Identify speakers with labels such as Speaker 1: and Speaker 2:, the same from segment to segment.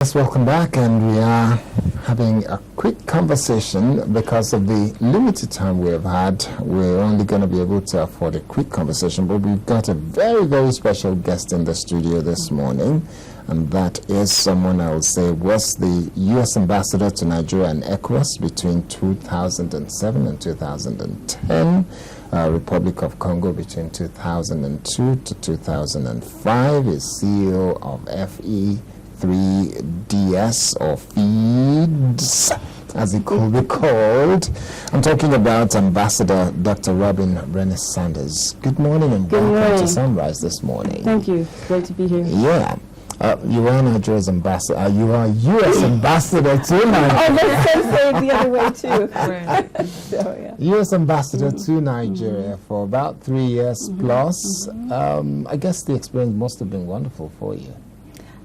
Speaker 1: Yes, welcome back, and we are having a quick conversation. Because of the limited time we have had, we're only going to be able to afford a quick conversation, but we've got a very, very special guest in the studio this morning, and that is someone I would say was the U.S. Ambassador to Nigeria and ECOWAS between 2007 and 2010, Republic of Congo between 2002 to 2005, is CEO of FE3DS or FEEDS, as it could be called. I'm talking about Ambassador Dr. Robin Rennie-Sanders. Good morning and welcome to Sunrise this morning.
Speaker 2: Thank you. Great to be here.
Speaker 1: Yeah. You are Nigeria's ambassador. You are U.S. Ambassador to Nigeria.
Speaker 2: Oh, let's say it the other way too. Right. So, yeah.
Speaker 1: U.S. Ambassador to Nigeria for about 3 years plus. I guess the experience must have been wonderful for you.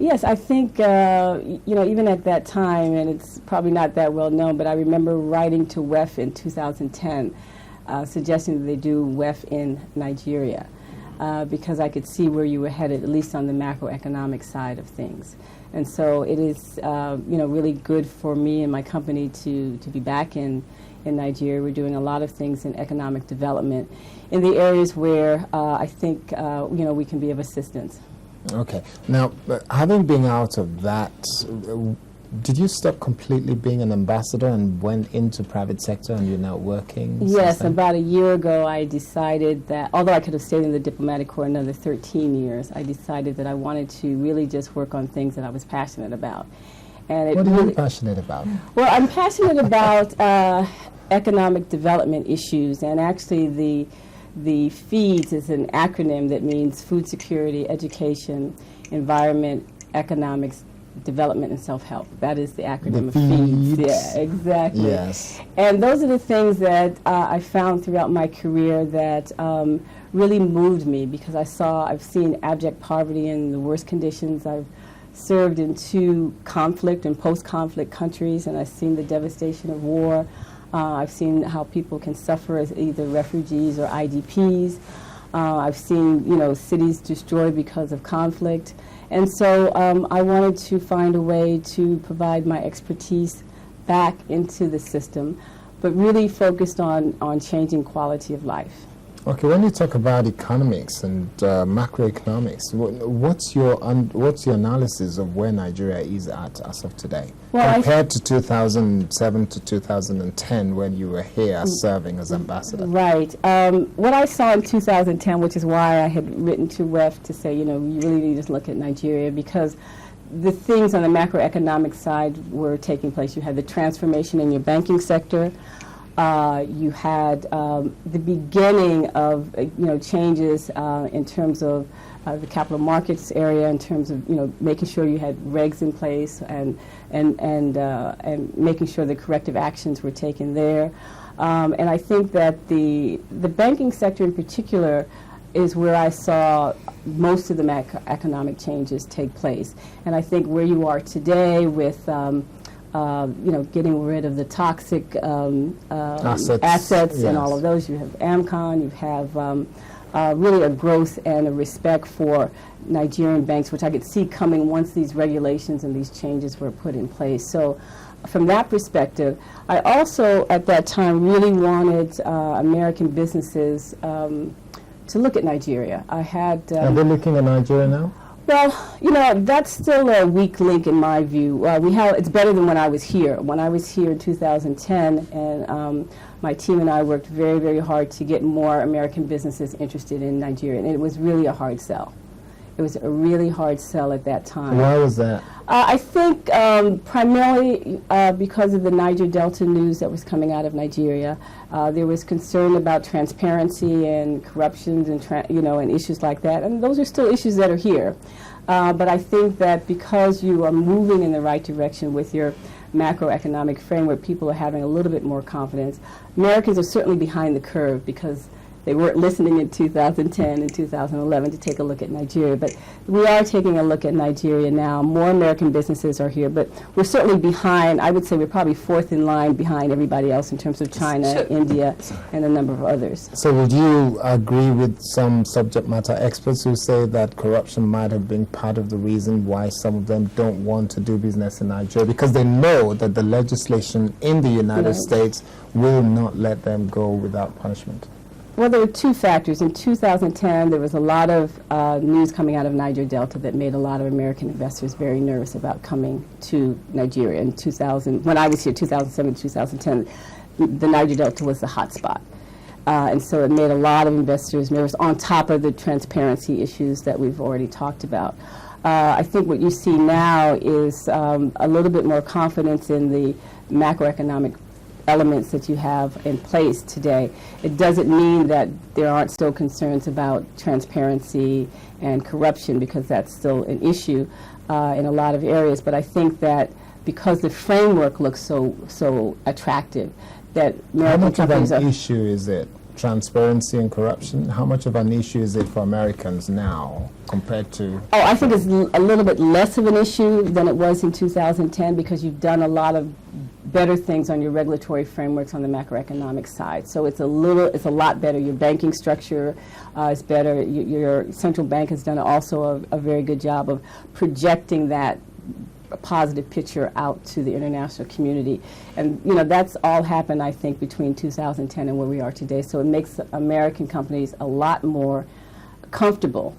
Speaker 2: Yes, I think, even at that time, and it's probably not that well known, but I remember writing to WEF in 2010 suggesting that they do WEF in Nigeria. Because I could see where you were headed, at least on the macroeconomic side of things. And so it is, really good for me and my company to be back in Nigeria. We're doing a lot of things in economic development in the areas where I think, we can be of assistance.
Speaker 1: Okay. Now, having been out of that, did you stop completely being an ambassador and went into private sector, and you're now working?
Speaker 2: Yes, about a year ago I decided that, although I could have stayed in the diplomatic corps another 13 years, I decided that I wanted to really just work on things that I was passionate about. And
Speaker 1: what are you passionate about?
Speaker 2: Well, I'm passionate about economic development issues, and actually the FEEDS is an acronym that means food security, education, environment, economics, development, and self-help. That is the acronym of FEEDS. Yeah, exactly.
Speaker 1: Yes.
Speaker 2: And those are the things that I found throughout my career that really moved me, because I've seen abject poverty in the worst conditions. I've served in 2 conflict and post-conflict countries, and I've seen the devastation of war. I've seen how people can suffer as either refugees or IDPs. I've seen, cities destroyed because of conflict. And so I wanted to find a way to provide my expertise back into the system, but really focused on changing quality of life.
Speaker 1: Okay, when you talk about economics and macroeconomics, what's your analysis of where Nigeria is at as of today, compared to 2007 to 2010 when you were here serving as ambassador?
Speaker 2: Right. What I saw in 2010, which is why I had written to WEF to say, you really need to look at Nigeria, because the things on the macroeconomic side were taking place. You had the transformation in your banking sector. You had the beginning of changes in terms of the capital markets area, in terms of making sure you had regs in place and making sure the corrective actions were taken there. And I think that the banking sector in particular is where I saw most of the macroeconomic changes take place. And I think where you are today with getting rid of the toxic assets
Speaker 1: yes.
Speaker 2: and all of those. You have AMCON, you have really a growth and a respect for Nigerian banks, which I could see coming once these regulations and these changes were put in place. So from that perspective, I also at that time really wanted American businesses to look at Nigeria. I had...
Speaker 1: Are they looking at Nigeria now?
Speaker 2: Well, that's still a weak link in my view. It's better than when I was here. When I was here in 2010, and my team and I worked very, very hard to get more American businesses interested in Nigeria, and it was really a hard sell. It was a really hard sell at that time.
Speaker 1: Why was that?
Speaker 2: I think primarily because of the Niger Delta news that was coming out of Nigeria. There was concern about transparency and corruptions and and issues like that, and those are still issues that are here. But I think that because you are moving in the right direction with your macroeconomic framework, people are having a little bit more confidence. Americans are certainly behind the curve because they weren't listening in 2010 and 2011 to take a look at Nigeria. But we are taking a look at Nigeria now. More American businesses are here, but we're certainly behind. I would say we're probably fourth in line behind everybody else in terms of China, India, and a number of others.
Speaker 1: So would you agree with some subject matter experts who say that corruption might have been part of the reason why some of them don't want to do business in Nigeria, because they know that the legislation in the United States will not let them go without punishment?
Speaker 2: Well, there were two factors. In 2010, there was a lot of news coming out of Niger Delta that made a lot of American investors very nervous about coming to Nigeria. In 2000, when I was here, 2007 to 2010, the Niger Delta was the hot spot. And so it made a lot of investors nervous, on top of the transparency issues that we've already talked about. I think what you see now is a little bit more confidence in the macroeconomic elements that you have in place today. It doesn't mean that there aren't still concerns about transparency and corruption, because that's still an issue in a lot of areas. But I think that because the framework looks so attractive, that American companies
Speaker 1: How much of an issue is it? Transparency and corruption? How much of an issue is it for Americans now compared to...
Speaker 2: Oh, I think it's a little bit less of an issue than it was in 2010, because you've done a lot of better things on your regulatory frameworks on the macroeconomic side. So it's a lot better. Your banking structure is better. Your central bank has done also a very good job of projecting that a positive picture out to the international community. And, you know, that's all happened, I think, between 2010 and where we are today. So it makes American companies a lot more comfortable.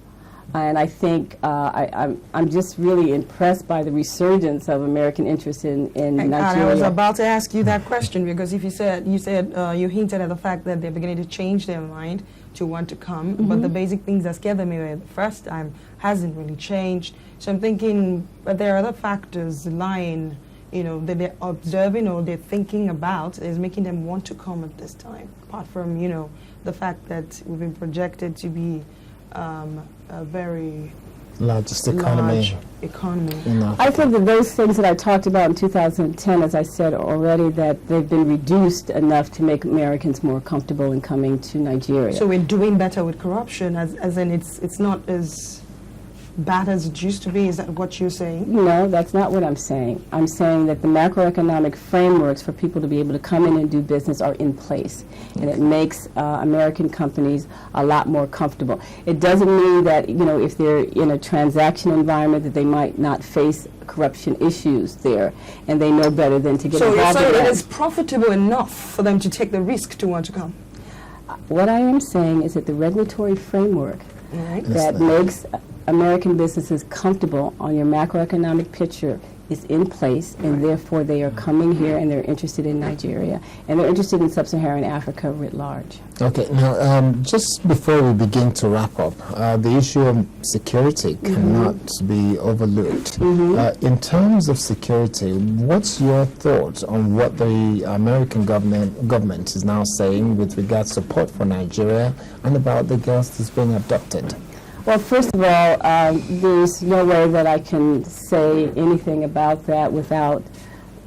Speaker 2: And I think I'm just really impressed by the resurgence of American interest in Nigeria.
Speaker 3: I was about to ask you that question, because if you hinted at the fact that they're beginning to change their mind to want to come, but the basic things that scared them away the first time hasn't really changed. So I'm thinking, but there are other factors lying, you know, that they're observing or they're thinking about is making them want to come at this time, apart from, you know, the fact that we've been projected to be a very
Speaker 1: largest economy.
Speaker 2: I think that those things that I talked about in 2010, as I said already, that they've been reduced enough to make Americans more comfortable in coming to Nigeria.
Speaker 3: So we're doing better with corruption, as in it's not as bad as it used to be. Is that what you're saying?
Speaker 2: No, that's not what I'm saying. I'm saying that the macroeconomic frameworks for people to be able to come in and do business are in place, and it makes American companies a lot more comfortable. It doesn't mean that, you know, if they're in a transaction environment that they might not face corruption issues there, and they know better than to get involved in that.
Speaker 3: So you're saying it is profitable enough for them to take the risk to want to come?
Speaker 2: What I am saying is that the regulatory framework that makes American businesses comfortable on your macroeconomic picture is in place, and therefore they are coming here and they're interested in Nigeria, and they're interested in sub-Saharan Africa writ large.
Speaker 1: Okay, now just before we begin to wrap up, the issue of security cannot be overlooked. In terms of security, what's your thoughts on what the American government is now saying with regards to support for Nigeria and about the girls that's being abducted?
Speaker 2: Well, first of all, there's no way that I can say anything about that without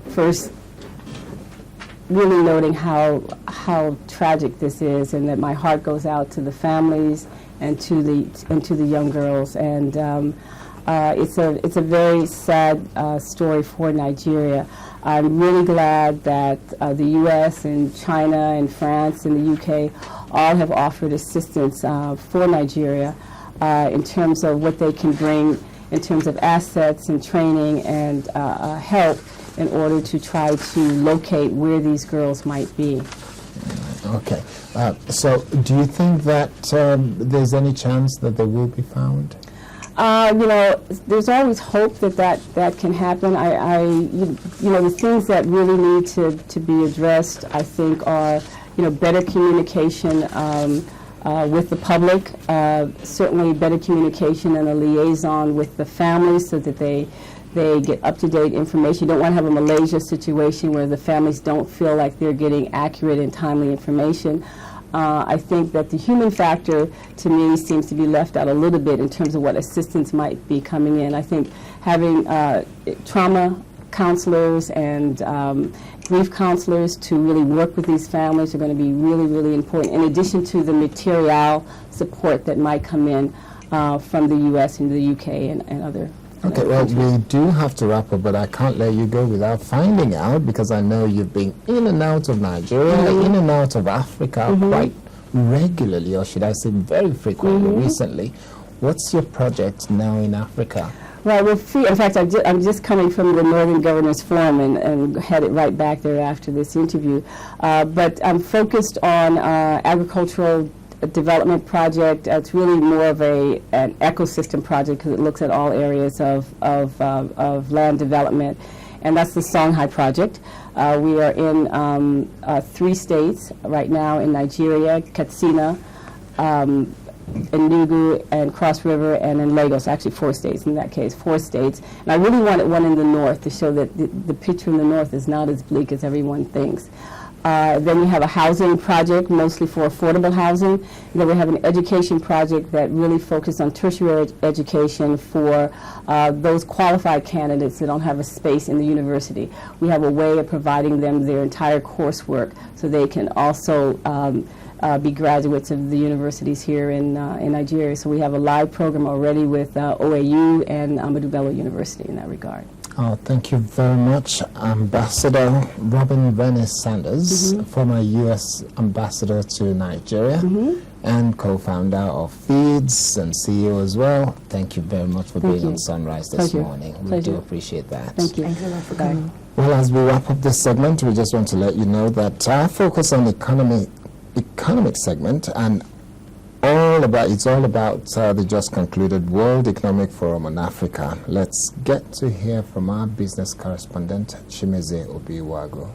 Speaker 2: first really noting how tragic this is, and that my heart goes out to the families and to the young girls. And it's a very sad story for Nigeria. I'm really glad that the U.S. and China and France and the U.K. all have offered assistance for Nigeria. In terms of what they can bring in terms of assets and training and help in order to try to locate where these girls might be.
Speaker 1: Okay. So do you think that there's any chance that they will be found?
Speaker 2: You know, there's always hope that can happen. You know, the things that really need to be addressed, I think, are, you know, better communication with the public, certainly better communication and a liaison with the families so that they get up-to-date information. You don't want to have a Malaysia situation where the families don't feel like they're getting accurate and timely information. I think that the human factor, to me, seems to be left out a little bit in terms of what assistance might be coming in. I think having trauma counselors and grief counselors to really work with these families are going to be really, really important, in addition to the material support that might come in from the U.S. and the U.K. and other.
Speaker 1: Okay, well, we do have to wrap up, but I can't let you go without finding out, because I know you've been in and out of Nigeria, in and out of Africa quite regularly, or should I say very frequently recently. What's your project now in Africa?
Speaker 2: Well, we're free. In fact, I'm just coming from the Northern Governors Forum and headed right back there after this interview. But I'm focused on agricultural development project. It's really more of an ecosystem project because it looks at all areas of land development, and that's the Songhai project. We are in 3 states right now: in Nigeria, Katsina, Enugu, and Cross River, and in Lagos. Actually 4 states in that case, 4 states. And I really wanted one in the north to show that the picture in the north is not as bleak as everyone thinks. Then we have a housing project, mostly for affordable housing. And then we have an education project that really focuses on tertiary education for those qualified candidates that don't have a space in the university. We have a way of providing them their entire coursework so they can also be graduates of the universities here in Nigeria. So we have a live program already with OAU and Ahmadu Bello University in that regard.
Speaker 1: Oh, thank you very much, Ambassador Robin Venice Sanders, former U.S. Ambassador to Nigeria and co-founder of Feeds and CEO as well. Thank you very much for being on Sunrise this morning. We do appreciate that.
Speaker 2: Thank you.
Speaker 3: Thanks a lot for coming.
Speaker 1: Well, as we wrap up this segment, we just want to let you know that our focus on economic segment and it's all about the just concluded World Economic Forum on Africa. Let's get to hear from our business correspondent, Chimeze Obiwago.